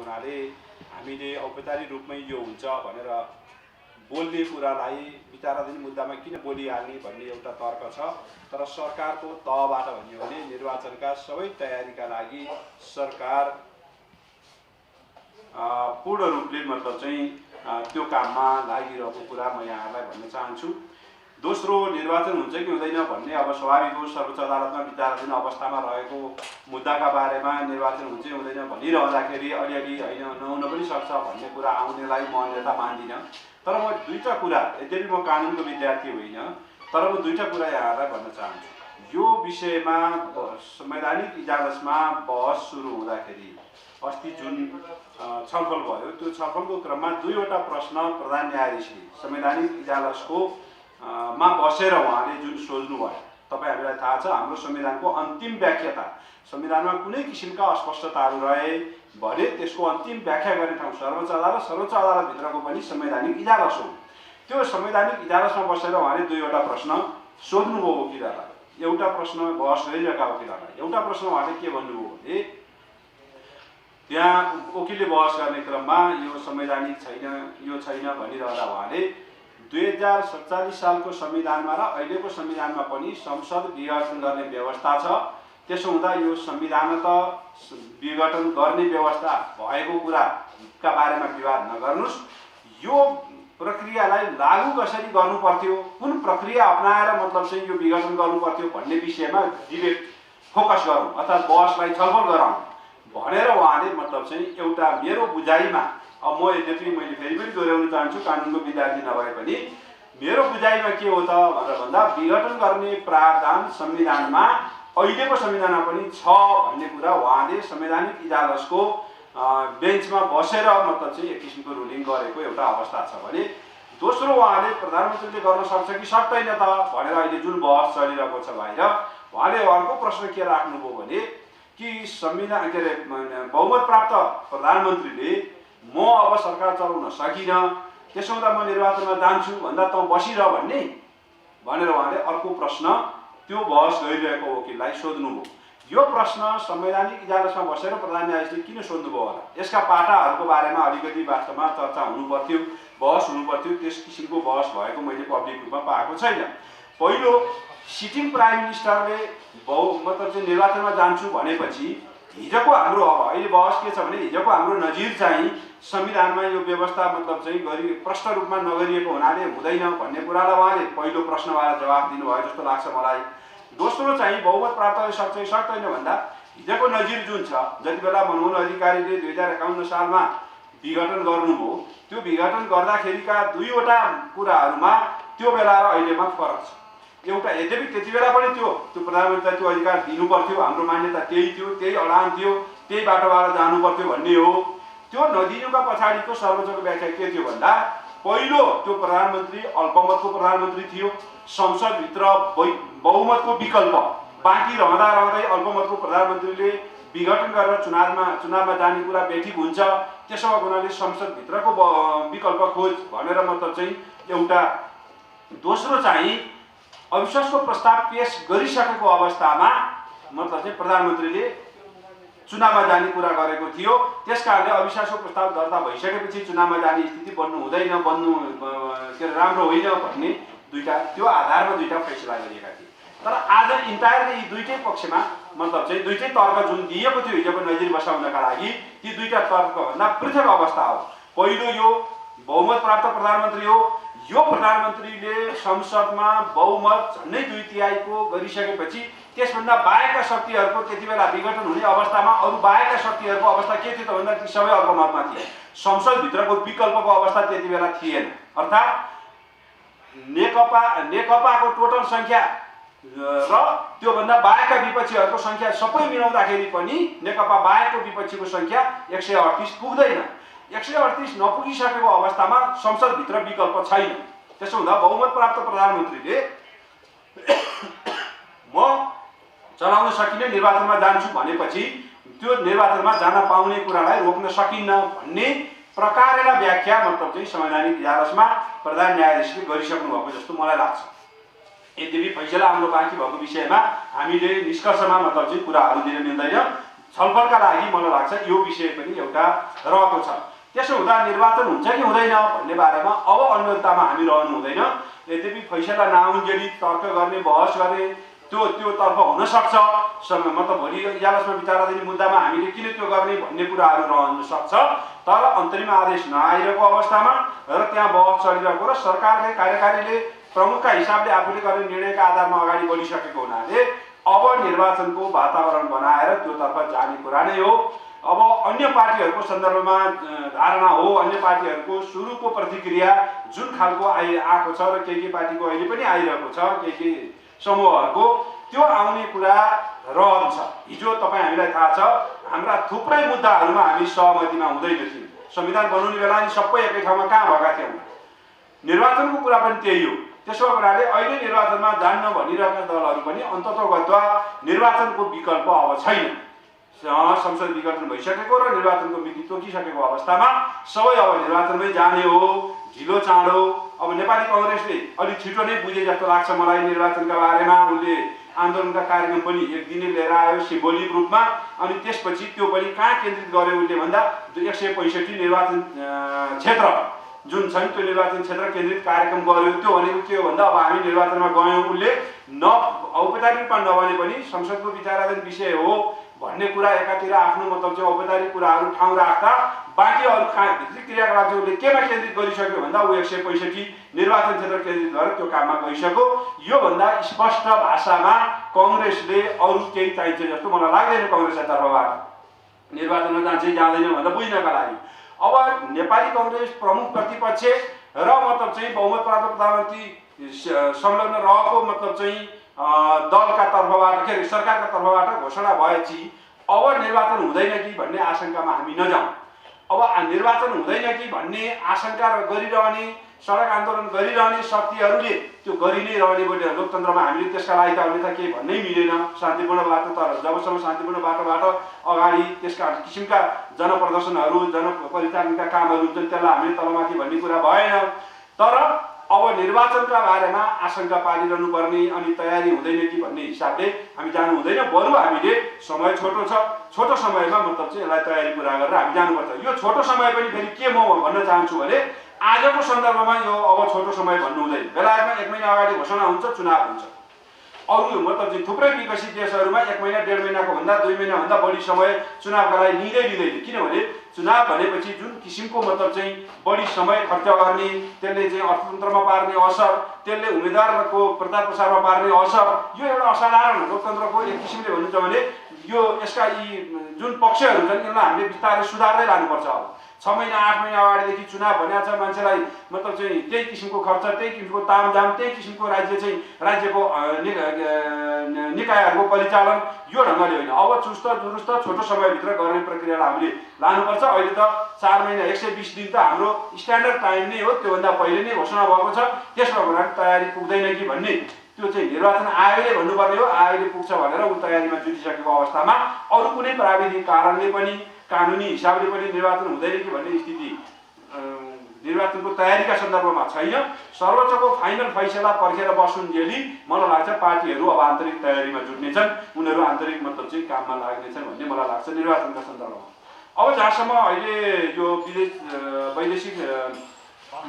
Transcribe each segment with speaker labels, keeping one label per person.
Speaker 1: हुनाले हामीले औपचारिक रूपमै यो हुन्छ भनेर बोल्ने कुरालाई विचाराधीन मुद्दामा किन बोलिहाल्ने भन्ने एउटा तर्क छ। तर सरकारको तहबाट भन्यो भने निर्वाचनका सबै तयारीका लागि सरकार पूर्ण रूपले मतलब चाहिँ त्यो काममा लागिरहेको कुरा म यहाँहरूलाई भन्न चाहन्छु। दोस्रो, निर्वाचन हुन्छ कि हुँदैन भन्ने अब स्वाभाविक हो। सर्वोच्च अदालतमा विचाराधीन अवस्थामा रहेको मुद्दाका बारेमा निर्वाचन हुन्छ कि हुँदैन भनिरहँदाखेरि अलिअलि होइन नहुन पनि सक्छ भन्ने कुरा आउनेलाई म अन्यथा मान्दिनँ। तर म दुईटा कुरा, यद्यपि म कानुनको विद्यार्थी होइन, तर म दुईटा कुरा यहाँहरूलाई भन्न चाहन्छु। यो विषयमा संवैधानिक इजलासमा बहस सुरु हुँदाखेरि अस्ति जुन छलफल भयो, त्यो छलफलको क्रममा दुईवटा प्रश्न प्रधान न्यायाधीशले संवैधानिक इजलासको मा बसेर उहाँले जुन सोध्नुभयो। तपाईहरुलाई थाहा छ हाम्रो संविधानको अन्तिम व्याख्याता, संविधानमा कुनै किसिमका अस्पष्टताहरू रहे भने त्यसको अन्तिम व्याख्या गर्ने ठाउँ सर्वोच्च अदालत, सर्वोच्च अदालतभित्रको पनि संवैधानिक इजलास हो। त्यो संवैधानिक इजलासमा बसेर उहाँले दुईवटा प्रश्न सोध्नुभयो वकिलहरूलाई। एउटा प्रश्न बहस गरिरहेका वकिलहरूलाई, एउटा प्रश्न उहाँले के भन्नुभयो भने त्यहाँ वकिलले बहस गर्ने क्रममा यो संवैधानिक छैन, यो छैन भनिरहँदा उहाँले 2047 सालको संविधानमा र अहिलेको संविधानमा पनि संसद विघटन गर्ने व्यवस्था छ। त्यसो हुँदा यो संविधान त विघटन गर्ने व्यवस्था भएको कुराका बारेमा विवाद नगर्नुस्, यो प्रक्रियालाई लागू कसरी गर्नु पर्थ्यो, कुन प्रक्रिया अपनाएर मतलब चाहिँ यो विघटन गर्नु पर्थ्यो भन्ने विषयमा डिबेट फोकस गरौँ अर्थात् बहसलाई छलफल गरौँ भनेर उहाँले मतलब चाहिँ एउटा मेरो बुझाइमा, अब म यद्यपि मैले फेरि पनि दोहोऱ्याउन चाहन्छु कानुनको विद्यार्थी नभए पनि मेरो बुझाइमा के हो त भनेर भन्दा विघटन गर्ने प्रावधान संविधानमा अहिलेको संविधानमा पनि छ भन्ने कुरा उहाँले संवैधानिक इजलासको बेन्चमा बसेर मतलब चाहिँ एक किसिमको रुलिङ गरेको एउटा अवस्था छ भने, दोस्रो उहाँले प्रधानमन्त्रीले गर्न सक्छ कि सक्दैन त भनेर अहिले जुन बहस चलिरहेको छ बाहिर, उहाँले अर्को प्रश्न के राख्नुभयो भने कि संविधान के अरे बहुमत प्राप्त प्रधानमन्त्रीले म अब सरकार चलाउन सकिनँ, त्यसो हुँदा म निर्वाचनमा जान्छु भन्दा त बसिरह भन्ने भनेर उहाँले अर्को प्रश्न त्यो बहस गरिरहेको वकिललाई सोध्नुभयो। यो प्रश्न संवैधानिक इजलासमा बसेर प्रधान न्यायाधीशले किन सोध्नुभयो होला? यसका पाटाहरूको बारेमा अलिकति वास्तवमा चर्चा हुनु पर्थ्यो, बहस हुनु पर्थ्यो। त्यस किसिमको बहस भएको मैले पब्लिक रूपमा पाएको छैन। पहिलो, सिटिङ प्राइम मिनिस्टरले मतलब चाहिँ निर्वाचनमा जान्छु भनेपछि हिजोको हाम्रो अब अहिले बहस के छ भने हिजोको हाम्रो नजिर चाहिँ संविधानमा यो व्यवस्था मतलब चाहिँ प्रष्ट रूपमा नगरिएको हुनाले हुँदैन भन्ने कुरालाई उहाँले पहिलो प्रश्नबाट जवाफ दिनुभयो जस्तो लाग्छ मलाई। दोस्रो चाहिँ बहुमत प्राप्त सक्छ कि सक्दैन भन्दा हिजोको नजिर जुन छ, जति बेला मनमोहन अधिकारीले 2051 सालमा विघटन गर्नुभयो, त्यो विघटन गर्दाखेरिका दुईवटा कुराहरूमा त्यो बेला र अहिलेमा फरक छ। एउटा, यद्यपि त्यति बेला पनि त्यो प्रधानमन्त्रीलाई त्यो अधिकार दिनु पर्थ्यो, हाम्रो मान्यता त्यही थियो, त्यही अडान थियो, त्यही बाटोबाट जानु पर्थ्यो भन्ने हो। त्यो नदिनुका पछाडिको सर्वोच्चको व्याख्या के थियो भन्दा पहिलो त्यो प्रधानमन्त्री अल्पमतको प्रधानमन्त्री थियो, संसदभित्र बहुमतको विकल्प बाँकी रहँदै अल्पमतको प्रधानमन्त्रीले विघटन गरेर चुनावमा जाने कुरा बेठिक हुन्छ, त्यसो भएको हुनाले संसदभित्रको विकल्प खोज भनेर मतलब चाहिँ एउटा। दोस्रो चाहिँ अविश्वासको प्रस्ताव पेश गरिसकेको अवस्थामा मतलब चाहिँ प्रधानमन्त्रीले चुनावमा जाने कुरा गरेको थियो, त्यसकारणले अविश्वासको प्रस्ताव दर्ता भइसकेपछि चुनावमा जाने स्थिति बन्नु हुँदैन, के अरे राम्रो होइन भन्ने दुईटा, त्यो आधारमा दुईटा फैसला गरिएका थिए। तर आज इन्टायरली यी दुईटै पक्षमा मतलब चाहिँ दुईटै तर्क जुन दिएको थियो हिजोको नजिर बसाउनका लागि, ती दुईटा तर्कभन्दा पृथक अवस्था हो। पहिलो यो बहुमत प्राप्त प्रधानमन्त्री हो, यो प्रधानमन्त्रीले संसदमा बहुमत झन्डै 2/3 गरिसकेपछि त्यसभन्दा बाहेकका शक्तिहरूको त्यति बेला विघटन हुने अवस्थामा अरू बाहेकका शक्तिहरूको अवस्था के थियो त भन्दा ती सबै अल्पमतमा थिए। संसदभित्रको विकल्पको अवस्था त्यति बेला थिएन। अर्थात् नेकपाको टोटल सङ्ख्या र त्योभन्दा बाहेकका विपक्षीहरूको सङ्ख्या सबै मिलाउँदाखेरि पनि नेकपा बाहेकको विपक्षीको सङ्ख्या 138 पुग्दैन। 138 नपुगिसकेको अवस्थामा संसदभित्र विकल्प छैन। त्यसो हुँदा बहुमत प्राप्त प्रधानमन्त्रीले म चलाउन सकिने निर्वाचनमा जान्छु भनेपछि त्यो निर्वाचनमा जान पाउने कुरालाई रोक्न सकिन्न भन्ने प्रकारका व्याख्या मतलब चाहिँ संवैधानिक इजलासमा प्रधान न्यायाधीशले गरिसक्नु भएको जस्तो मलाई लाग्छ। यद्यपि फैसला हाम्रो बाँकी भएको विषयमा हामीले निष्कर्षमा मतलब चाहिँ कुराहरू दिन मिल्दैन। छलफलका लागि मलाई लाग्छ यो विषय पनि एउटा रहेको छ। त्यसो हुँदा निर्वाचन हुन्छ कि हुँदैन भन्ने बारेमा अब अन्योलतामा हामी रहनु हुँदैन। यद्यपि फैसला नआउन्जेली तर्क गर्ने बहस गर्ने त्यो तर्फ हुन सक्छ, मतलब भोलि इजलासमा विचाराधीन मुद्दामा हामीले किन त्यो गर्ने भन्ने कुराहरू रहन सक्छ। तर अन्तरिम आदेश नआइरहेको अवस्थामा र त्यहाँ बहस चलिरहेको र सरकारले कार्यकारीले प्रमुखका हिसाबले आफूले गर्ने निर्णयका आधारमा अगाडि बढिसकेको हुनाले अब निर्वाचनको वातावरण बनाएर त्योतर्फ जाने कुरा नै हो। अब अन्य पार्टीहरूको सन्दर्भमा धारणा हो, अन्य पार्टीहरूको सुरुको प्रतिक्रिया जुन खालको आएको छ र केही पार्टीको अहिले पनि आइरहेको छ, केही समूहहरूको त्यो आउने कुरा रहन्छ। हिजो तपाईँ हामीलाई थाहा छ हाम्रा थुप्रै मुद्दाहरूमा हामी सहमतिमा हुँदैन थियौँ। संविधान बनाउने बेला नि सबै एकै ठाउँमा कहाँ भएका थियौँ। निर्वाचनको कुरा पनि त्यही हो। त्यसो हुनाले अहिले निर्वाचनमा जान्न भनिरहेका दलहरू पनि अन्ततोगत्वा निर्वाचनको विकल्प अब छैन। संसद विघटन भइसकेको र निर्वाचनको मिति तोकिसकेको अवस्थामा सबै अब निर्वाचनमै जाने हो, ढिलो चाँडो। अब नेपाली कांग्रेसले अलिक छिटो नै बुझे जस्तो लाग्छ मलाई निर्वाचनका बारेमा। उनले आन्दोलनका कार्यक्रम पनि एक दिनै लिएर आयो सिम्बोलिक रूपमा, अनि त्यसपछि त्यो पनि कहाँ केन्द्रित गर्यो उनले भन्दा 165 निर्वाचन क्षेत्र जुन छन् त्यो निर्वाचन क्षेत्र केन्द्रित कार्यक्रम गर्यो। त्यो भनेको के हो भन्दा अब हामी निर्वाचनमा गयौँ, उनले औपचारिक रूपमा नभने पनि संसदको विचाराधीन विषय हो भन्ने कुरा एकातिर आफ्नो मतलब चाहिँ औपचारिक कुराहरू ठाउँ राख्दा बाँकी अरू भित्री क्रियाकलाप चाहिँ उसले केमा केन्द्रित गरिसक्यो भन्दा ऊ 165 निर्वाचन क्षेत्र केन्द्रित गरेर त्यो काममा गइसक्यो। योभन्दा स्पष्ट भाषामा कांग्रेसले अरू केही चाहिन्छ जस्तो मलाई लाग्दैन। कांग्रेसका तर्फबाट निर्वाचनमा जान्छ जाँदैन भनेर बुझ्नका लागि अब नेपाली कांग्रेस प्रमुख प्रतिपक्ष र मतलब चाहिँ बहुमत प्राप्त प्रधानमन्त्री संलग्न रहेको मतलब चाहिँ दलका तर्फबाट के अरे सरकारका तर्फबाट घोषणा भएपछि अब निर्वाचन हुँदैन कि भन्ने आशंकामा हामी नजाउँ। अब निर्वाचन हुँदैन कि भन्ने आशंका गरिरहने, सडक आन्दोलन गरिरहने शक्तिहरूले त्यो गरि नै रहने लोकतन्त्रमा हामीले त्यसका लागि त अन्यथा केही भन्नै मिलेन। शान्तिपूर्ण बाटो, तर जबसम्म शान्तिपूर्ण बाटोबाट अगाडि त्यसका किसिमका जनप्रदर्शनहरू जनपरिचालनका कामहरू हुन्छन् त्यसलाई हामीले तलमाथि भन्ने कुरा भएन। तर अब निर्वाचनका बारेमा आशंका पालिरहनु पर्ने अनि तयारी हुँदैन कि भन्ने हिसाबले हामी जानु हुँदैन। बरु हामीले समय छोटो छ, छोटो समयमा मतलब चाहिँ यसलाई तयारी पुरा गरेर हामी जानुपर्छ। यो छोटो समय पनि फेरि के म भन्न चाहन्छु भने आजको सन्दर्भमा यो अब छोटो समय भन्नु हुँदैन। बेलायतमा 1 महिना अगाडि घोषणा हुन्छ, चुनाव हुन्छ। अरू मतलब चाहिँ थुप्रै विकसित देशहरूमा 1 महिना 1.5 महिनाको भन्दा 2 महिनाभन्दा बढी समय चुनावका लागि लिँदैन। किनभने चुनाव भनेपछि जुन किसिमको मतलब चाहिँ बढी समय खर्च गर्ने, त्यसले चाहिँ अर्थतन्त्रमा पार्ने असर, त्यसले उम्मेदवारको प्रचार प्रसारमा पार्ने असर, यो एउटा असाधारण लोकतन्त्रको एक किसिमले भन्नुहुन्छ भने यो यसका यी जुन पक्षहरू छन् यसलाई हामीले बिस्तारै सुधार्दै लानुपर्छ। अब 6 महिना 8 महिना अगाडिदेखि चुनाव भनेको छ, मान्छेलाई मतलब चाहिँ त्यही किसिमको खर्च, त्यही किसिमको तामझाम, त्यही किसिमको राज्यको निकायहरूको परिचालन यो ढङ्गले होइन। अब चुस्त दुरुस्त छोटो समयभित्र गर्ने प्रक्रियालाई हामीले लानुपर्छ। अहिले त 4 महिना 120 दिन त हाम्रो स्ट्यान्डर्ड टाइम नै हो, त्योभन्दा पहिले नै घोषणा भएको छ। त्यसमा भने तयारी पुग्दैन कि भन्ने त्यो चाहिँ निर्वाचन आयोगले भन्नुपर्ने हो। आयोगले पुग्छ भनेर ऊ तयारीमा जुटिसकेको अवस्थामा अरू कुनै प्राविधिक कारणले पनि कानुनी हिसाबले पनि निर्वाचन हुँदैन कि भन्ने स्थिति निर्वाचनको तयारीका सन्दर्भमा छैन। सर्वोच्चको फाइनल फैसला पर्खेर बसुन्जेली मलाई लाग्छ पार्टीहरू अब आन्तरिक तयारीमा जुट्नेछन्, उनीहरू आन्तरिक मतलब चाहिँ काममा लाग्नेछन् भन्ने मलाई लाग्छ निर्वाचनका सन्दर्भमा। अब जहाँसम्म अहिले यो वैदेशिक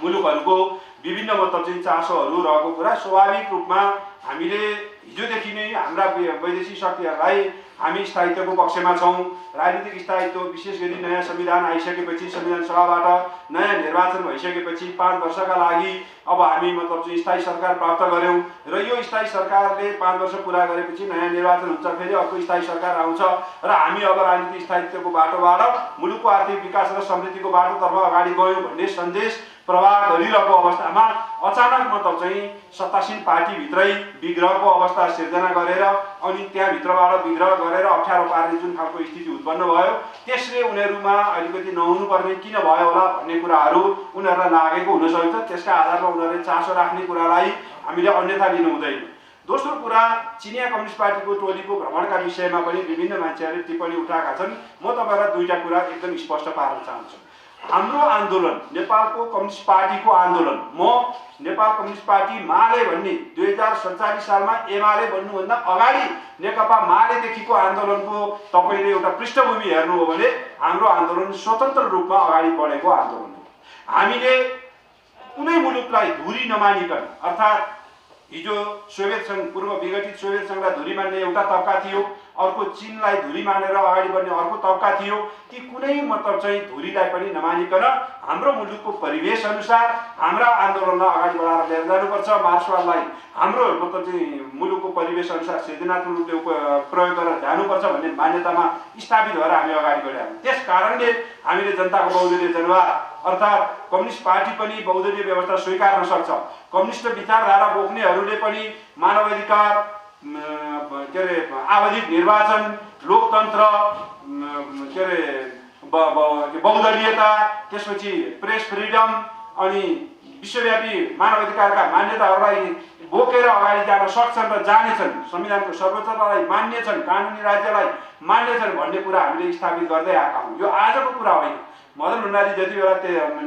Speaker 1: मुलुकहरूको विभिन्न मतलब चाहिँ चासोहरू रहेको कुरा स्वाभाविक रूपमा हामीले हिजोदेखि नै हाम्रा वैदेशिक शक्तिहरूलाई हामी स्थायित्वको पक्षमा छौँ। राजनीतिक स्थायित्व विशेष गरी नयाँ संविधान आइसकेपछि, संविधान सभाबाट नयाँ निर्वाचन भइसकेपछि 5 वर्षका लागि अब हामी मतलब चाहिँ स्थायी सरकार प्राप्त गऱ्यौँ र यो स्थायी सरकारले 5 वर्ष पुरा गरेपछि नयाँ निर्वाचन हुन्छ, फेरि अर्को स्थायी सरकार आउँछ र हामी अब राजनीतिक स्थायित्वको बाटोबाट मुलुकको आर्थिक विकास र समृद्धिको बाटोतर्फ अगाडि गयौँ भन्ने सन्देश प्रवाह गरिरहेको अवस्थामा अचानक मतलब चाहिँ सत्तासीन पार्टीभित्रै विग्रहको अवस्था सिर्जना गरेर अनि त्यहाँभित्रबाट विग्रह गरेर अप्ठ्यारो पार्ने जुन खालको स्थिति उत्पन्न भयो, त्यसले उनीहरूमा अलिकति नहुनुपर्ने किन भयो होला भन्ने कुराहरू उनीहरूलाई लागेको हुनसक्छ। त्यसका आधारमा उनीहरूले चासो राख्ने कुरालाई हामीले अन्यथा लिनु हुँदैन। दोस्रो कुरा, चिनिया कम्युनिस्ट पार्टीको टोलीको भ्रमणका विषयमा पनि विभिन्न मान्छेहरूले टिप्पणी उठाएका छन्। म तपाईँलाई 2टा कुरा एकदम स्पष्ट पार्न चाहन्छु। हाम्रो आन्दोलन नेपालको कम्युनिस्ट पार्टीको आन्दोलन म नेपाल कम्युनिस्ट पार्टी माले भन्ने 2047 सालमा एमाले भन्नुभन्दा अगाडि नेकपा मालेदेखिको आन्दोलनको तपाईले एउटा पृष्ठभूमि हेर्नु हो भने हाम्रो आन्दोलन स्वतन्त्र रूपमा अगाडि बढेको आन्दोलन हो। हामीले कुनै मुलुकलाई धुरी नमानिकन अर्थात् हिजो सोभियत संघ पूर्व विघटित सोभियत संघलाई धुरी मान्ने एउटा तबका थियो, अर्को चीनलाई धुरी मानेर अगाडि बढ्ने अर्को तबका थियो। ती कुनै मतलब चाहिँ धुरीलाई पनि नमानिकन हाम्रो मुलुकको परिवेश अनुसार हाम्रा आन्दोलनलाई अगाडि बढाएर लिएर जानुपर्छ। मार्क्सवादलाई हाम्रो मतलब चाहिँ मुलुकको परिवेश अनुसार सृजनात्मक रूपले प्रयोग गरेर जानुपर्छ भन्ने मान्यतामा स्थापित भएर हामी अगाडि बढ्यौँ। त्यस कारणले हामीले जनताको बहुदलीय जनवाद अर्थात् कम्युनिस्ट पार्टी पनि बहुदलीय व्यवस्था स्वीकार्न सक्छ। कम्युनिस्ट विचारधारा बोक्नेहरूले पनि मानवाधिकार के अरे आवधिक निर्वाचन, लोकतन्त्र, के अरे बहुदलीयता, त्यसपछि प्रेस फ्रिडम अनि विश्वव्यापी मानवाधिकारका मान्यताहरूलाई बोकेर अगाडि जान सक्छन् र जानेछन्। संविधानको सर्वोच्चतालाई मान्नेछन्, कानुनी राज्यलाई मान्नेछन् भन्ने कुरा हामीले स्थापित गर्दै आएका हौँ। यो आजको कुरा होइन। मदन भण्डारी जति बेला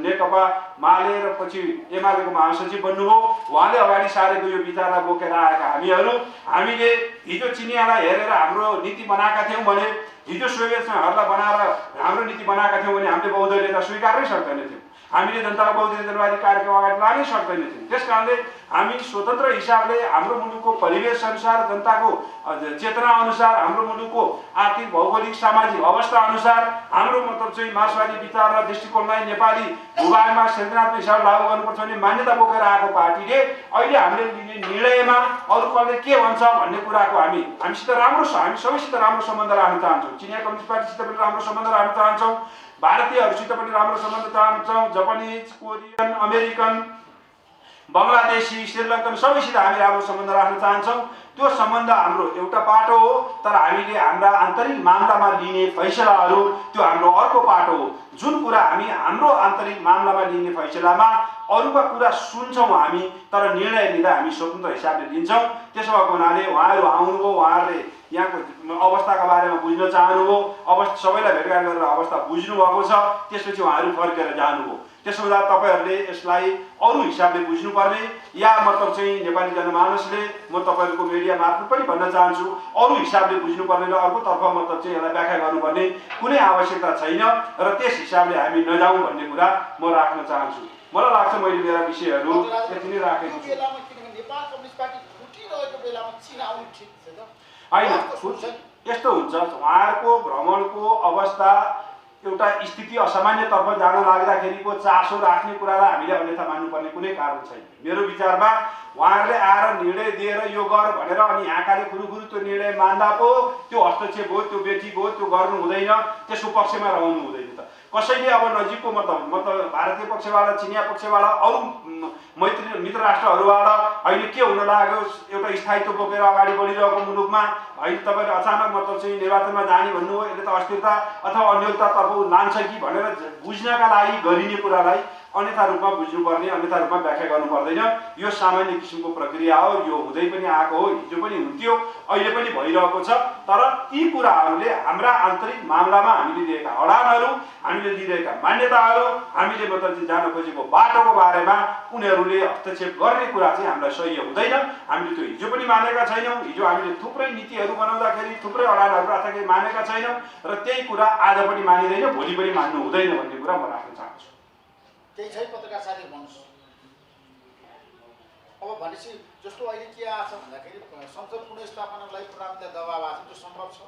Speaker 1: नेकपा माले र पछि एमालेको महासचिव बन्नुभयो, उहाँले अगाडि सारेको यो विचारलाई बोकेर आएका हामीले हिजो चिनियालाई हेरेर हाम्रो नीति बनाएका थियौँ भने, हिजो सोभियत संघहरूलाई बनाएर हाम्रो नीति बनाएका थियौँ भने हामीले बहुदलीयता स्वीकार्नै सक्दैनथ्यौँ। हामीले जनताको बहुदलीय जनवादी कार्यक्रम अगाडि लानै सक्दैनथ्यौँ। त्यस कारणले हामी स्वतन्त्र हिसाबले हाम्रो मुलुकको परिवेश अनुसार, जनताको चेतना अनुसार, हाम्रो मुलुकको आर्थिक भौगोलिक सामाजिक अवस्था अनुसार हाम्रो मतलब चाहिँ मार्क्सवादी विचार र दृष्टिकोणलाई नेपाली भूभागमा सृजनात्मक हिसाबले लागू गर्नुपर्छ भन्ने मान्यता बोकेर आएको पार्टीले अहिले हामीले लिने निर्णयमा अरू कसले के भन्छ भन्ने कुराको हामीसित राम्रो छ। हामी सबैसित राम्रो सम्बन्ध राख्न चाहन्छौँ। चिनिया कम्युनिस्ट पार्टीसित पनि राम्रो सम्बन्ध राख्न चाहन्छौँ, भारतीयहरूसित पनि राम्रो सम्बन्ध चाहन्छौँ, Japanese, Korean, American, Bangladeshi, Sri Lankan सबैसित हामी राम्रो सम्बन्ध राख्न चाहन्छौँ। त्यो सम्बन्ध हाम्रो एउटा पाटो हो, तर हामीले हाम्रा आन्तरिक मामलामा लिने फैसलाहरू त्यो हाम्रो अर्को पाटो हो। जुन कुरा हामी हाम्रो आन्तरिक मामलामा लिने फैसलामा अरूका कुरा सुन्छौँ हामी, तर निर्णय लिँदा हामी स्वतन्त्र हिसाबले लिन्छौँ। त्यसो भएको हुनाले उहाँहरू आउनुभयो, उहाँहरूले यहाँको अवस्थाका बारेमा बुझ्न चाहनुभयो, सबैलाई भेटघाट गरेर अवस्था बुझ्नुभएको छ, त्यसपछि उहाँहरू फर्केर जानुभयो। त्यसो हुँदा तपाईँहरूले यसलाई अरू हिसाबले बुझ्नुपर्ने, या मतलब चाहिँ नेपाली जनमानसले म तपाईँहरूको मिडिया मार्फत पनि भन्न चाहन्छु, अरू हिसाबले बुझ्नुपर्ने र अर्कोतर्फ मतलब चाहिँ यसलाई व्याख्या गर्नुपर्ने कुनै आवश्यकता छैन र त्यस हिसाबले हामी नजाउँ भन्ने कुरा म राख्न चाहन्छु। मलाई लाग्छ मैले मेरा विषयहरू यति नै राखेको छु। होइन, यस्तो हुन्छ, उहाँहरूको भ्रमणको अवस्था एउटा स्थिति असामान्यतर्फ जान लाग्दाखेरिको चासो राख्ने कुरालाई हामीले अन्यथा मान्नुपर्ने कुनै कारण छैन। मेरो विचारमा उहाँहरूले आएर निर्णय दिएर यो गर भनेर अनि आँखाले खुरुखुरु त्यो निर्णय मान्दा पो त्यो हस्तक्षेप हो, त्यो बेठिक हो, त्यो गर्नु हुँदैन, त्यसको पक्षमा रहनु हुँदैन। त कसैले अब नजिकको मतलब भारतीय पक्षबाट, चिनिया पक्षबाट, अरू मैत्री मित्र राष्ट्रहरूबाट अहिले के हुन लाग्यो, एउटा स्थायित्व बोकेर अगाडि बढिरहेको मुलुकमा अहिले तपाईँले अचानक मतलब चाहिँ निर्वाचनमा जाने भन्नुभयो, यसले त अस्थिरता अथवा अन्यलतातर्फ लान्छ कि भनेर बुझ्नका लागि गरिने कुरालाई अन्यथा रूपमा बुझ्नुपर्ने, अन्यथा रूपमा व्याख्या गर्नु पर्दैन। यो सामान्य किसिमको प्रक्रिया हो, यो हुँदै पनि आएको हो, हिजो पनि हुन्थ्यो, अहिले पनि भइरहेको छ। तर यी कुराहरूले हाम्रा आन्तरिक मामलामा हामीले लिएका अडानहरू, हामीले लिइरहेका मान्यताहरू, हामीले मतलब जान खोजेको बाटोको बारेमा उनीहरूले हस्तक्षेप गर्ने कुरा चाहिँ हामीलाई सही हुँदैन। हामीले त्यो हिजो पनि मानेका छैनौँ। हिजो हामीले थुप्रै नीतिहरू बनाउँदाखेरि थुप्रै अडानहरू राख्दाखेरि मानेका छैनौँ र त्यही कुरा आज पनि मानिँदैन, भोलि पनि मान्नु हुँदैन भन्ने कुरा म राख्न चाहन्छु।
Speaker 2: त्यही छै पत्रकार साथी भन्नुहोस्। अब भनेपछि जस्तो अहिले के आछ भन्दाखेरि संसद पुनर्स्थापनाको लागि प्रधानमन्त्री दबाब आछ, त्यो सम्भव छ?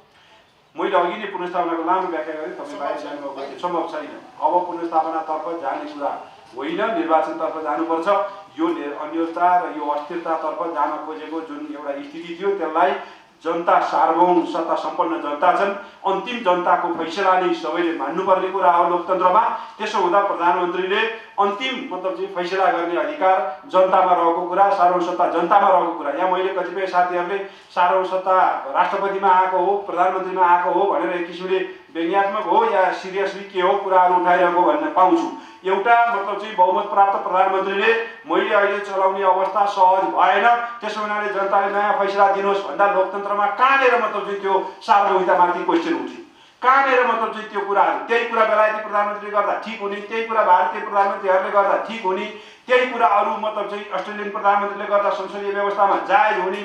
Speaker 1: मैले अघि नै पुनर्स्थापनाको लामो व्याख्या गरेँ, तपाईँ बाहिर जानुभएको सम्भव छैन। अब पुनर्स्थापनातर्फ जाने कुरा होइन, निर्वाचनतर्फ जानुपर्छ। यो अन्यलता र यो अस्थिरतातर्फ जान खोजेको जुन एउटा स्थिति थियो त्यसलाई जनता सार्वभौम सत्ता सम्पन्न जनता छन्, अन्तिम जनताको फैसला नै सबैले मान्नुपर्ने कुरा हो लोकतन्त्रमा। त्यसो हुँदा प्रधानमन्त्रीले अन्तिम मतलब चाहिँ फैसला गर्ने अधिकार जनतामा रहेको कुरा, सार्वभौम सत्ता जनतामा रहेको कुरा। यहाँ मैले कतिपय साथीहरूले सार्वभौम सत्ता राष्ट्रपतिमा आएको हो, प्रधानमन्त्रीमा आएको हो भनेर एक किसिमले व्यङ्ग्यात्मक हो या सिरियसली के हो कुराहरू उठाइरहेको भन्न पाउँछु। एउटा मतलब चाहिँ बहुमत प्राप्त प्रधानमन्त्रीले मैले अहिले चलाउने अवस्था सहज भएन, त्यसो हुनाले जनताले नयाँ फैसला दिनुहोस् भन्दा लोकतन्त्रमा कहाँनिर मतलब चाहिँ त्यो सार्वभौमिकतामाथि क्वेसन उठ्यो। कहाँनिर मतलब चाहिँ त्यो कुराहरू त्यही कुरा बेलायती प्रधानमन्त्रीले गर्दा ठिक हुने, त्यही कुरा भारतीय प्रधानमन्त्रीहरूले गर्दा ठिक हुने, त्यही कुरा अरू मतलब चाहिँ अस्ट्रेलियन प्रधानमन्त्रीले गर्दा संसदीय व्यवस्थामा जायज हुने,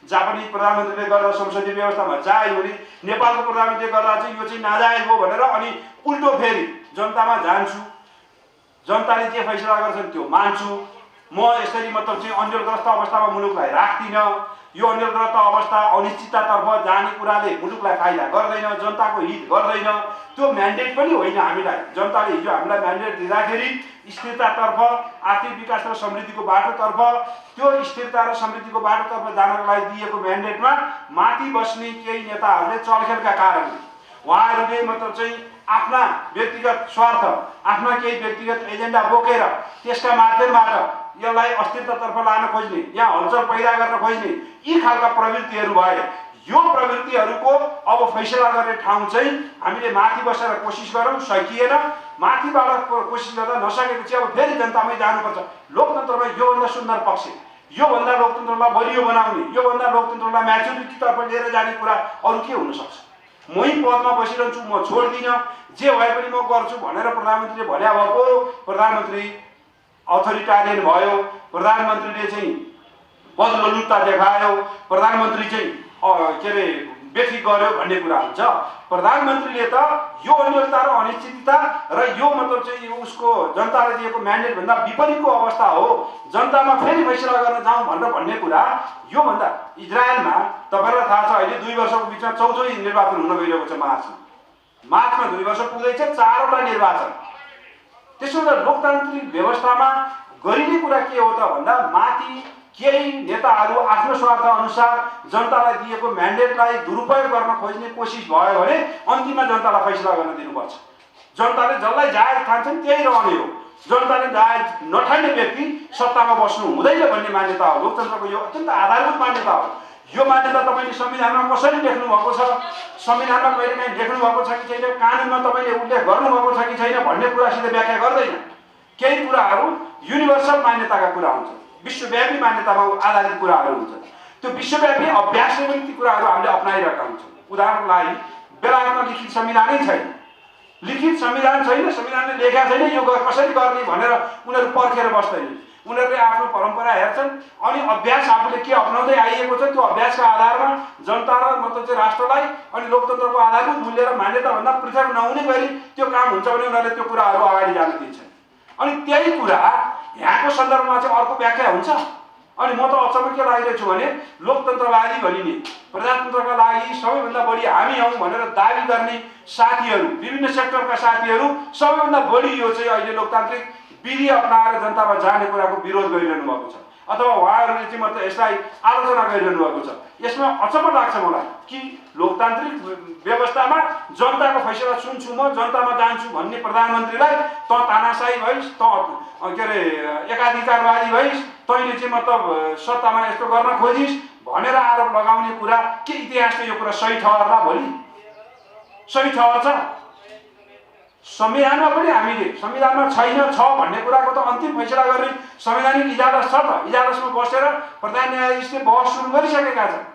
Speaker 1: जापानिज प्रधानमन्त्रीले गर्दा संसदीय व्यवस्थामा जायज हुने, नेपालको प्रधानमन्त्रीले गर्दा चाहिँ यो चाहिँ नाजायज हो भनेर अनि उल्टो फेरि जनतामा जान्छु, जनताले जे फैसला गर्छन् त्यो मान्छु, म यसरी मतलब चाहिँ अन्यलग्रस्त अवस्थामा मुलुकलाई राख्दिनँ, यो अन्यलग्रस्त अवस्था अनिश्चिततातर्फ जाने कुराले मुलुकलाई फाइदा गर्दैन, जनताको हित गर्दैन। त्यो म्यान्डेट पनि होइन हामीलाई। जनताले हिजो हामीलाई म्यान्डेट दिँदाखेरि स्थिरतातर्फ, आर्थिक विकास र समृद्धिको बाटोतर्फ, त्यो स्थिरता र समृद्धिको बाटोतर्फ जानको लागि दिएको म्यान्डेटमा माथि बस्ने केही नेताहरूले चलखेलका कारणले उहाँहरूले मतलब चाहिँ आफ्ना व्यक्तिगत स्वार्थ, आफ्ना केही व्यक्तिगत एजेन्डा बोकेर त्यसका माध्यमबाट यसलाई अस्थिरतातर्फ लान खोज्ने, यहाँ हलचल पैदा गर्न खोज्ने यी खालका प्रवृत्तिहरू भए। यो प्रवृत्तिहरूको अब फैसला गर्ने ठाउँ चाहिँ हामीले माथि बसेर कोसिस गरौँ, सकिएन माथिबाट कोसिस गर्दा नसकेपछि अब फेरि जनतामै जानुपर्छ। लोकतन्त्रमा योभन्दा सुन्दर पक्ष, योभन्दा लोकतन्त्रलाई बलियो बनाउने, योभन्दा लोकतन्त्रलाई म्याच्युरिटीतर्फ लिएर जाने कुरा अरू के हुनसक्छ। मै पदमा बसिरहन्छु, म छोड्दिनँ, जे भए पनि म गर्छु भनेर प्रधानमन्त्रीले भन्या भएको, प्रधानमन्त्री अथोरिटारियन भयो, प्रधानमन्त्रीले चाहिँ बदलुता देखायो, प्रधानमन्त्री चाहिँ के अरे बेठिक गर्यो भन्ने कुरा हुन्छ। प्रधानमन्त्रीले त यो अनिश्चितता र अनिश्चितता र यो मतलब चाहिँ उसको जनताले दिएको म्यान्डेटभन्दा विपरीतको अवस्था हो, जनतामा फेरि फैसला गर्न जाउँ भनेर भन्ने कुरा। योभन्दा इजरायलमा तपाईँलाई थाहा छ अहिले 2 वर्षको बिचमा 4औं निर्वाचन हुन गइरहेको छ। मार्चमा 2 वर्ष पुग्दैछ, 4वटा निर्वाचन। त्यसो हुँदा लोकतान्त्रिक व्यवस्थामा गरिने कुरा के हो त भन्दा माथि केही नेताहरू आफ्नो स्वार्थ अनुसार जनतालाई दिएको म्यान्डेटलाई दुरुपयोग गर्न खोज्ने कोसिस भयो भने अन्तिममा जनतालाई फैसला गर्न दिनुपर्छ। जनताले जसलाई जायज ठान्छन् त्यही रहने हो। जनताले जायज नठान्ने व्यक्ति सत्तामा बस्नु हुँदैन भन्ने मान्यता हो। लोकतन्त्रको यो अत्यन्त आधारभूत मान्यता हो। यो मान्यता तपाईँले संविधानमा कसरी लेख्नु भएको छ, संविधानमा कहिलेकाहीँ लेख्नु भएको छ कि छैन, कानुनमा तपाईँले उल्लेख गर्नुभएको छ कि छैन भन्ने कुरासित व्याख्या गर्दैन। केही कुराहरू युनिभर्सल मान्यताका कुरा हुन्छ, विश्वव्यापी मान्यतामा आधारित कुराहरू हुन्छ। त्यो विश्वव्यापी अभ्यासले पनि ती कुराहरू हामीले अप्नाइरहेका हुन्छौँ। उदाहरणको लागि बेलायतमा लिखित संविधानै छैन, लिखित संविधान छैन, संविधानले लेखा छैन यो कसरी गर्ने भनेर उनीहरू पर्खेर बस्दैनन्। उनीहरूले आफ्नो परम्परा हेर्छन् अनि अभ्यास आफूले के अपनाउँदै आइएको छ त्यो अभ्यासका आधारमा जनता र मतलब चाहिँ राष्ट्रलाई अनि लोकतन्त्रको आधारभूत मूल्य र मान्यताभन्दा पृथक नहुने गरी त्यो काम हुन्छ भने उनीहरूले त्यो कुराहरू अगाडि जान दिन्छन्। अनि त्यही कुरा यहाँको सन्दर्भमा चाहिँ अर्को व्याख्या हुन्छ। अनि म त अचम्म के लागिरहेको छु भने लोकतन्त्रवादी भनिने, प्रजातन्त्रका लागि सबैभन्दा बढी हामी हौँ भनेर दाबी गर्ने साथीहरू, विभिन्न सेक्टरका साथीहरू सबैभन्दा बढी यो चाहिँ अहिले लोकतान्त्रिक विधि अपनाएर जनतामा जाने कुराको विरोध गरिरहनु भएको छ अथवा उहाँहरूले चाहिँ मतलब यसलाई आलोचना गरिरहनु भएको छ। यसमा अचम्म लाग्छ मलाई कि लोकतान्त्रिक व्यवस्थामा जनताको फैसला सुन्छु म, जनतामा जान्छु भन्ने प्रधानमन्त्रीलाई त तानाशाही भइस्, त के अरे एकाधिकारवादी भइस्, तैँले चाहिँ मतलब सत्तामा यस्तो गर्न खोजिस् भनेर आरोप लगाउने कुरा के इतिहासले यो कुरा सही ठहर्ला? भोलि सही ठहर्छ? संविधानमा पनि हामीले संविधानमा छैन छ भन्ने कुराको त अन्तिम फैसला गर्ने संवैधानिक इजलास छ त। इजलासमा बसेर प्रधान न्यायाधीशले बहस सुरु गरिसकेका छन्।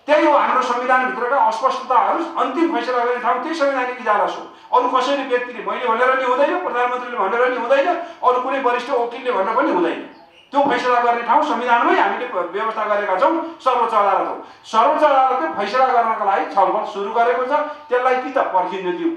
Speaker 1: त्यही हो हाम्रो संविधानभित्रका अस्पष्टताहरू अन्तिम फैसला गर्ने ठाउँ त्यही संवैधानिक इजलास हो। अरू कसैले व्यक्तिले मैले भनेर नि हुँदैन, प्रधानमन्त्रीले भनेर नि हुँदैन, अरू कुनै वरिष्ठ वकिलले भनेर पनि हुँदैन। त्यो फैसला गर्ने ठाउँ संविधानमै हामीले व्यवस्था गरेका छौँ, सर्वोच्च अदालत हो। सर्वोच्च अदालतले फैसला गर्नका लागि छलफल सुरु गरेको छ, त्यसलाई कि त पर्खिन दिउँ,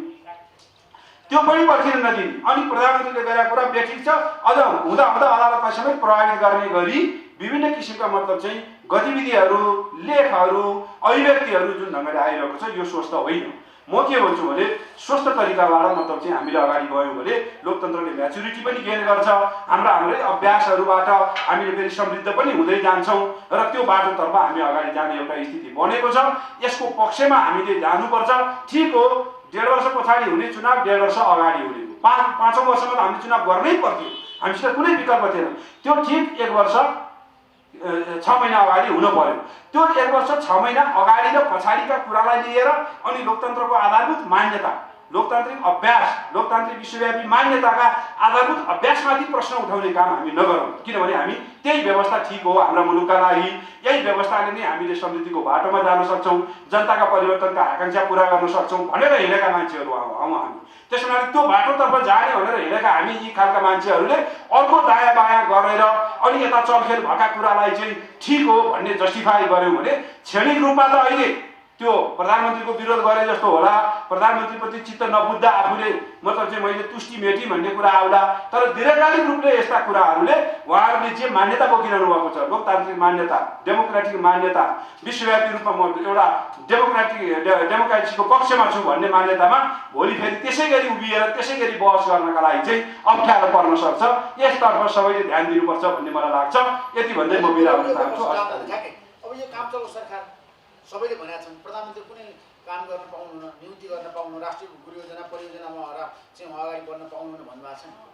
Speaker 1: त्यो पनि पर्खिन नदिने। अनि प्रधानमन्त्रीले गरेका कुरा बेठिक छ, अझ हुँदा हुँदा अदालतलाई समेत प्रभावित गर्ने गरी विभिन्न किसिमका मतलब चाहिँ गतिविधिहरू, लेखहरू, अभिव्यक्तिहरू जुन ढङ्गले आइरहेको छ यो स्वस्थ होइन। म के भन्छु भने स्वस्थ तरिकाबाट मतलब चाहिँ हामीले अगाडि गयौँ भने लोकतन्त्रले म्याच्युरिटी पनि गेन गर्छ, हाम्रै अभ्यासहरूबाट हामीले फेरि समृद्ध पनि हुँदै जान्छौँ र त्यो बाटोतर्फ हामी अगाडि जाने एउटा स्थिति बनेको छ। यसको पक्षमा हामीले जानुपर्छ। ठिक हो, 1.5 वर्ष पछाडि हुने चुनाव 1.5 वर्ष अगाडि हुने, 5औं वर्षमा त हामीले चुनाव गर्नै पर्थ्यो, हामीसित कुनै विकल्प थिएन। त्यो ठिक 1 वर्ष 6 महिना अगाडि हुन पर्यो। त्यो 1 वर्ष 6 महिना अगाडि र पछाडिका कुरालाई लिएर अनि लोकतन्त्रको आधारभूत मान्यता, लोकतान्त्रिक अभ्यास, लोकतान्त्रिक विश्वव्यापी मान्यताका आधारभूत अभ्यासमाथि प्रश्न उठाउने काम हामी नगरौँ। किनभने हामी त्यही व्यवस्था ठिक हो हाम्रो मुलुकका लागि, यही व्यवस्थाले नै हामीले समृद्धिको बाटोमा जान सक्छौँ, जनताका परिवर्तनका आकाङ्क्षा पुरा गर्न सक्छौँ भनेर हिँडेका मान्छेहरू हौँ हामी। त्यसो हुनाले त्यो बाटोतर्फ जाने भनेर हिँडेका हामी यी खालका मान्छेहरूले अर्को दायाँ बायाँ गरेर अनि यता चलखेल भएका कुरालाई चाहिँ ठिक हो भन्ने जस्टिफाई गर्यौँ भने क्षणिक रूपमा त अहिले त्यो प्रधानमन्त्रीको विरोध गरे जस्तो होला, प्रधानमन्त्रीप्रति चित्त नबुझ्दा आफूले मतलब चाहिँ मैले तुष्टि मेटी भन्ने कुरा आउला। तर दीर्घकालीन रूपले यस्ता कुराहरूले उहाँहरूले जे मान्यता बोकिरहनु भएको छ, लोकतान्त्रिक मान्यता, डेमोक्रेटिक मान्यता, विश्वव्यापी रूपमा म एउटा डेमोक्रेसीको पक्षमा छु भन्ने मान्यतामा भोलि फेरि त्यसै गरी उभिएर त्यसै गरी बहस गर्नका लागि चाहिँ अप्ठ्यारो पर्न सक्छ। यसतर्फ सबैले ध्यान दिनुपर्छ भन्ने मलाई लाग्छ। यति भन्दै म बिदा हुन चाहन्छु।
Speaker 2: अब यो काम चलाउ सरकार सबैले भनेका छन् प्रधानमन्त्री कुनै काम गर्न पाउनुहुन्न, नियुक्ति गर्न पाउनुहुन्न, राष्ट्रिय परियोजना परियोजनामा चाहिँ अगाडि बढ्न पाउनुहुन्न भन्नुभएको छ।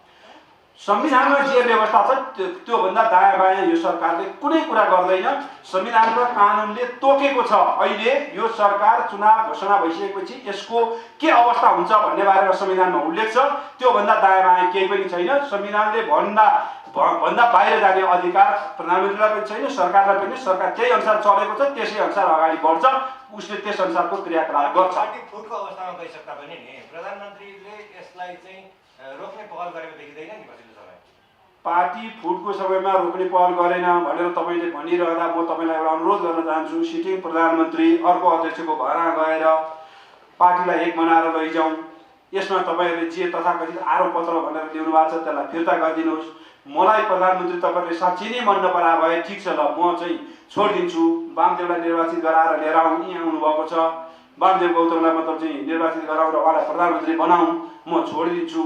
Speaker 1: संविधानमा जे व्यवस्था छ त्योभन्दा दायाँ बायाँ यो सरकारले कुनै कुरा गर्दैन। संविधान र कानुनले तोकेको छ। अहिले यो सरकार चुनाव घोषणा भइसकेपछि यसको के अवस्था हुन्छ भन्ने बारेमा संविधानमा उल्लेख छ। त्योभन्दा दायाँ बायाँ केही पनि छैन। संविधानले भन्दा बाहिर जाने अधिकार प्रधानमन्त्रीलाई पनि छैन, सरकारलाई पनि। सरकार त्यही अनुसार चलेको छ, त्यसै अनुसार अगाडि बढ्छ, उसले त्यस अनुसारको क्रियाकलाप गर्छ।
Speaker 3: पार्टी फुटको अवस्थामा गइसक्दा पनि नि प्रधानमन्त्रीले यसलाई चाहिँ रोक्ने पहल गरेको देखिँदैन नि पछिल्लो समय।
Speaker 1: पार्टी फुटको समयमा रोक्ने पहल गरेन भनेर तपाईँले भनिरहँदा म तपाईँलाई एउटा अनुरोध गर्न चाहन्छु। सिटिङ प्रधानमन्त्री अर्को अध्यक्षको भरमा गएर पार्टीलाई एक बनाएर लैजाउँ। यसमा तपाईँहरूले जे तथाकथित आरोपपत्र भनेर ल्याउनु भएको छ त्यसलाई फिर्ता गरिदिनुहोस्। मलाई प्रधानमन्त्री तपाईँले साँच्चै नै मन नपरा भए ठिक छ, ल म चाहिँ छोडिदिन्छु। वामदेवलाई निर्वाचित गराएर लिएर यहाँ आउनुभएको छ, वामदेव गौतमलाई मतलब चाहिँ निर्वाचित गराएर उहाँलाई प्रधानमन्त्री बनाऊँ, म छोडिदिन्छु।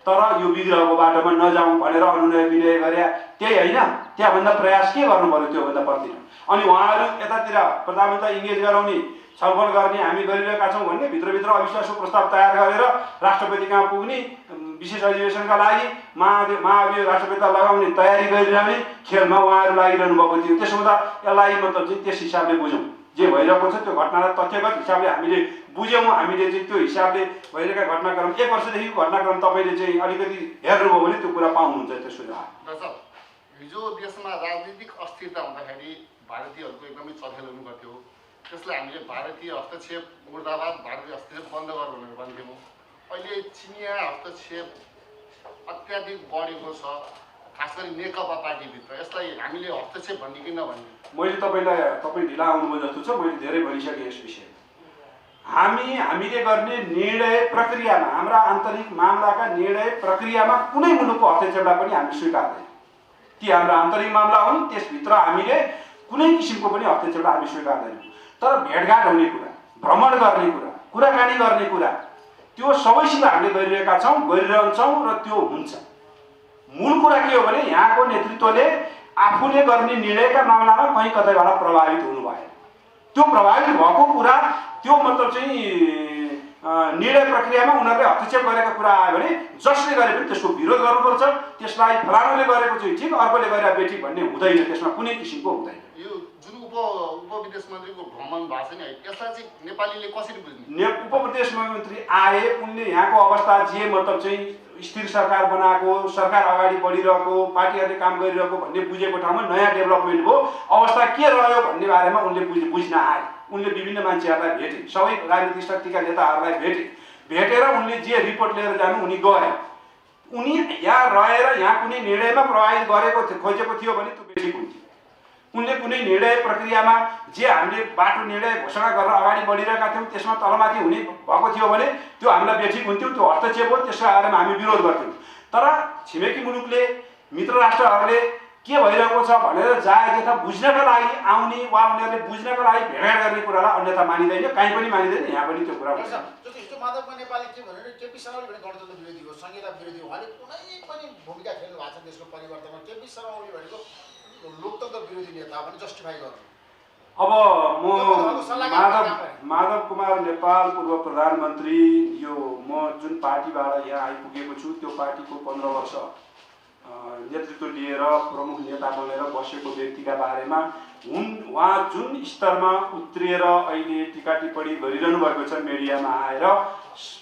Speaker 1: तर यो विग्रहको बाटोमा नजाउँ भनेर अनुनय विनय गरे, त्यही होइन? त्यहाँभन्दा प्रयास के गर्नु पर्यो त्योभन्दा पर्दैन। अनि उहाँहरू यतातिर प्रधानमन्त्रीलाई इङ्गेज गराउने छलफल गर्ने हामी गरिरहेका छौँ भन्ने भित्रभित्र अविश्वासको प्रस्ताव तयार गरेर राष्ट्रपति कहाँ पुग्ने, विशेष अधिवेशनका लागि महाभियोग राष्ट्रपतिलाई लगाउने तयारी गरिरहने खेलमा उहाँहरू लागिरहनु भएको थियो। त्यसो हुँदा यसलाई मतलब चाहिँ त्यस हिसाबले बुझौँ। जे भइरहेको छ त्यो घटनालाई तथ्यगत हिसाबले हामीले बुझ्यौँ। हामीले चाहिँ त्यो हिसाबले भइरहेका घटनाक्रम 1 वर्षदेखिको घटनाक्रम तपाईँले चाहिँ अलिकति हेर्नुभयो भने त्यो कुरा पाउनुहुन्छ। त्यसको
Speaker 4: जवाब हिजो देशमा राजनीतिक अस्थिरता हुँदाखेरि भारतीयहरूको एकदमै चलखेल हुनु गर्थ्यो। त्यसलाई हामीले भारतीय हस्तक्षेप मुर्दाबाद, भारतीय हस्तक्षेप बन्द गर भनेर भन्थ्यौँ। अहिले चिनिया हस्तक्षेप अत्याधिक बढेको छ, खास गरी नेकपा पार्टीभित्र। यसलाई हामीले हस्तक्षेप भन्ने कि नभन्ने?
Speaker 1: मैले तपाईँ ढिला आउनुभयो जस्तो छ। मैले धेरै भनिसकेँ यस विषयमा। हामीले गर्ने निर्णय प्रक्रियामा, हाम्रा आन्तरिक मामलाका निर्णय प्रक्रियामा कुनै मुलुकको हस्तक्षेपलाई पनि हामी स्वीकार्दैनौँ। ती हाम्रा आन्तरिक मामला हुन्, त्यसभित्र हामीले कुनै किसिमको पनि हस्तक्षेपलाई हामी स्वीकार्दैनौँ। तर भेटघाट हुने कुरा, भ्रमण गर्ने कुरा, कुराकानी गर्ने कुरा, त्यो सबैसित हामीले गरिरहेका छौँ, गरिरहन्छौँ र त्यो हुन्छ। मूल कुरा के हो भने यहाँको नेतृत्वले आफूले गर्ने निर्णयका मामलामा कहीँ कतैबाट प्रभावित हुनु भएन। त्यो प्रभावित भएको कुरा, त्यो मतलब चाहिँ निर्णय प्रक्रियामा उनीहरूले हस्तक्षेप गरेको कुरा आयो भने जसले गरे पनि त्यसको विरोध गर्नुपर्छ। त्यसलाई फलानुले गरेको चाहिँ ठिक, अर्कोले गरेर बेठी भन्ने हुँदैन। त्यसमा कुनै किसिमको हुँदैन।
Speaker 4: यो जुन उपविदेश मन्त्रीको भ्रमण भएको छ नि, यसलाई चाहिँ नेपालीले कसरी बुझ्ने?
Speaker 1: उपविदेश मन्त्री आए, उनले यहाँको अवस्था जे मतलब चाहिँ स्थिर सरकार बनाएको, सरकार अगाडि बढिरहेको, पार्टीहरूले काम गरिरहेको भन्ने बुझेको ठाउँमा नयाँ डेभलपमेन्ट भयो, अवस्था के रह्यो भन्ने बारेमा उनले बुझ्न आए। उनले विभिन्न मान्छेहरूलाई भेटे, सबै राजनीतिक शक्तिका नेताहरूलाई भेटेर उनले जे रिपोर्ट लिएर जानु उनी गए। उनी यहाँ रहेर यहाँ कुनै निर्णयमा प्रभावित गरेको खोजेको थियो भने त्यो बेठिक हुन्थ्यो। उनले कुनै निर्णय प्रक्रियामा जे हामीले बाटो निर्णय घोषणा गरेर अगाडि बढिरहेका थियौँ त्यसमा तलमाथि हुने भएको थियो भने त्यो हामीलाई बेठिक हुन्थ्यो। त्यो हस्तक्षेप हो, त्यसको बारेमा हामी विरोध गर्थ्यौँ। तर छिमेकी मुलुकले, मित्र राष्ट्रहरूले के भइरहेको छ भनेर जायज बुझ्नका लागि आउने वा उनीहरूले बुझ्नका लागि भेटघाट गर्ने कुरालाई अन्यथा मानिँदैन, कहीँ पनि मानिँदैन। यहाँ पनि त्यो कुरा हुन्छ।
Speaker 2: जस्तो हिजो माधवमा नेपाली के भन्यो भने केपी शर्मा भने गणतन्त्र विरोधी हो, संहिता विरोधी हो। उहाँले कुनै पनि भूमिका खेल्नु भएको छ देशको परिवर्तनमा। केपी शर्मा ओली भनेको लोकतन्त्र विरोधी नेता भने जस्टिफाई गर्नु।
Speaker 1: अब म माधव कुमार नेपाल पूर्व प्रधानमन्त्री, यो म जुन पार्टीबाट यहाँ आइपुगेको छु त्यो पार्टीको 15 वर्ष नेतृत्व लिएर प्रमुख नेता बनेर बसेको व्यक्तिका बारेमा उहाँ जुन स्तरमा उत्रिएर अहिले टिका टिप्पणी गरिरहनु भएको छ मिडियामा आएर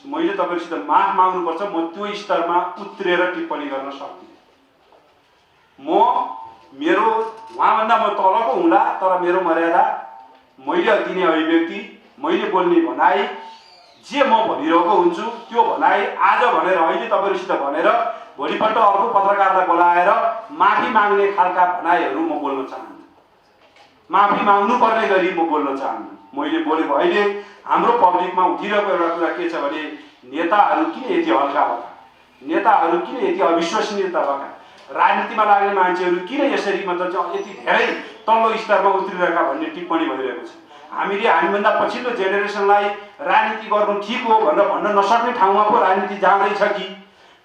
Speaker 1: मैले तपाईँसित माफ माग्नुपर्छ, म त्यो स्तरमा उत्रिएर टिप्पणी गर्न सक्दिनँ। मेरो उहाँभन्दा म तलको हुँला, तर मेरो मर्यादा, मैले दिने अभिव्यक्ति, मैले बोल्ने भनाइ, जे म भनिरहेको हुन्छु त्यो भनाइ आज भनेर अहिले तपाईँहरूसित भनेर भोलिपल्ट अर्को पत्रकारलाई बोलाएर माफी माग्ने खालका भनाइहरू म बोल्न चाहन्छु। माफी माग्नुपर्ने गरी म बोल्न चाहन्छु। मैले बोलेको अहिले हाम्रो पब्लिकमा उठिरहेको एउटा कुरा के छ भने नेताहरू किन यति हल्का भएका, नेताहरू किन यति अविश्वसनीयता भएका, राजनीतिमा लाग्ने मान्छेहरू किन यसरी मतलब यति धेरै तल्लो स्तरमा उत्रिरहेका भन्ने टिप्पणी भइरहेको छ। हामीभन्दा पछिल्लो जेनेरेसनलाई राजनीति गर्नु ठिक हो भनेर भन्न नसक्ने ठाउँमा पो राजनीति जाँदैछ कि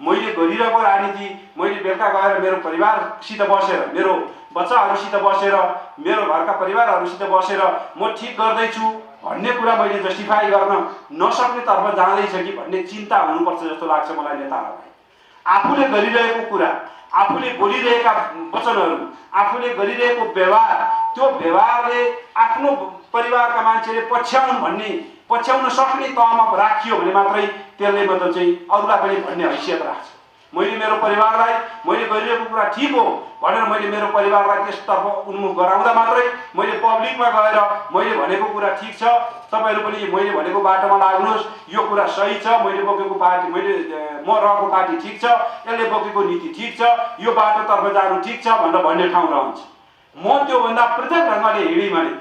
Speaker 1: मैले गरिरहेको राजनीति मैले बेलुका गएर मेरो परिवारसित बसेर, मेरो बच्चाहरूसित बसेर, मेरो घरका परिवारहरूसित बसेर म ठिक गर्दैछु भन्ने कुरा मैले जस्टिफाई गर्न नसक्नेतर्फ जाँदैछ कि भन्ने चिन्ता हुनुपर्छ जस्तो लाग्छ मलाई नेताहरूलाई। आफूले गरिरहेको कुरा, आफूले बोलिरहेका वचनहरू, आफूले गरिरहेको व्यवहार, त्यो व्यवहारले आफ्नो परिवारका मान्छेले पछ्याउन सक्ने तहमा राखियो भने मात्रै त्यसले मतलब चाहिँ अरूलाई पनि भन्ने हैसियत राख्छ। मैले मेरो परिवारलाई मैले गरिरहेको कुरा ठिक हो भनेर मैले मेरो परिवारलाई त्यसतर्फ उन्मुख गराउँदा मात्रै मैले पब्लिकमा गएर मैले भनेको कुरा ठिक छ, तपाईँहरू पनि मैले भनेको बाटोमा लाग्नुहोस्, यो कुरा सही छ, मैले बोकेको पार्टी, म रहेको पार्टी ठिक छ, यसले बोकेको नीति ठिक छ, यो बाटोतर्फ जानु ठिक छ भनेर भन्ने ठाउँ रहन्छ। म त्योभन्दा पृथक ढङ्गले हिँडेँ भने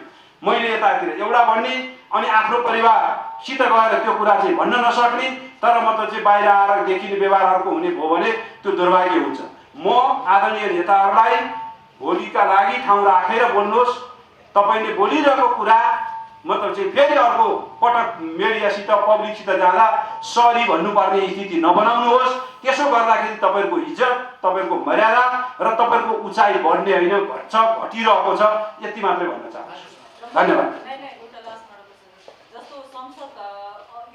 Speaker 1: मैले यतातिर एउटा भन्ने अनि आफ्नो परिवारसित गएर त्यो कुरा चाहिँ भन्न नसक्ने, तर मतलब चाहिँ बाहिर आएर देखिने व्यवहार अर्को हुने भयो भने त्यो दुर्भाग्य हुन्छ। म आदरणीय नेताहरूलाई भोलिका लागि ठाउँ राखेर बोल्नुहोस्, तपाईँले बोलिरहेको कुरा मतलब चाहिँ फेरि अर्को पटक मिडियासित पब्लिकसित जाँदा सरी भन्नुपर्ने स्थिति नबनाउनुहोस्। त्यसो गर्दाखेरि तपाईँहरूको इज्जत, तपाईँहरूको मर्यादा र तपाईँहरूको उचाइ बढ्ने होइन, घट्छ, घटिरहेको छ। यति मात्रै भन्न चाहन्छु। धन्यवाद।
Speaker 5: जस्तो संसद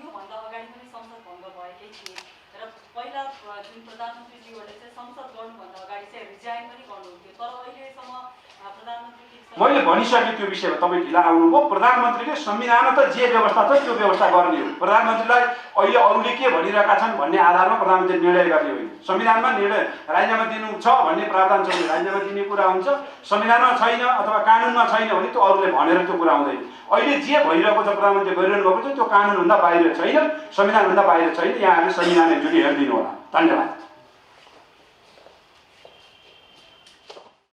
Speaker 5: योभन्दा अगाडि पनि संसद भङ्ग भएकै थिए र पहिला जुन प्रधानमन्त्रीज्यूहरूले चाहिँ संसद गर्नुभन्दा अगाडि चाहिँ रिजाइन पनि गर्नुहुन्थ्यो, तर अहिलेसम्म प्रधानमन्त्री
Speaker 1: मैले भनिसकेँ त्यो विषयमा। तपाईँ ढिला आउनुभयो। प्रधानमन्त्रीले संविधानमा त जे व्यवस्था छ त्यो व्यवस्था गर्ने हो। प्रधानमन्त्रीलाई अहिले अरूले के भनिरहेका छन् भन्ने आधारमा प्रधानमन्त्री निर्णय गर्ने होइन। संविधानमा निर्णय राजीनामा दिनु छ भन्ने प्रावधान छ भने राजीनामा दिने कुरा हुन्छ, संविधानमा छैन अथवा कानुनमा छैन भने त्यो अरूले भनेर त्यो कुरा हुँदैन। अहिले जे भइरहेको छ, प्रधानमन्त्री गरिरहनु भएको छ, त्यो कानुनभन्दा बाहिर छैन, संविधानभन्दा बाहिर छैन। यहाँहरूले संविधान एकचोटि हेरिदिनु होला। धन्यवाद।